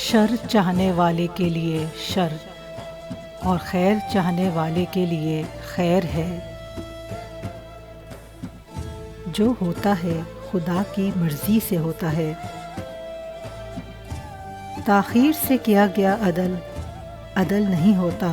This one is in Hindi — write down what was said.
शर चाहने वाले के लिए शर और खैर चाहने वाले के लिए खैर है। जो होता है खुदा की मर्ज़ी से होता है। ताख़ीर से किया गया अदल अदल नहीं होता।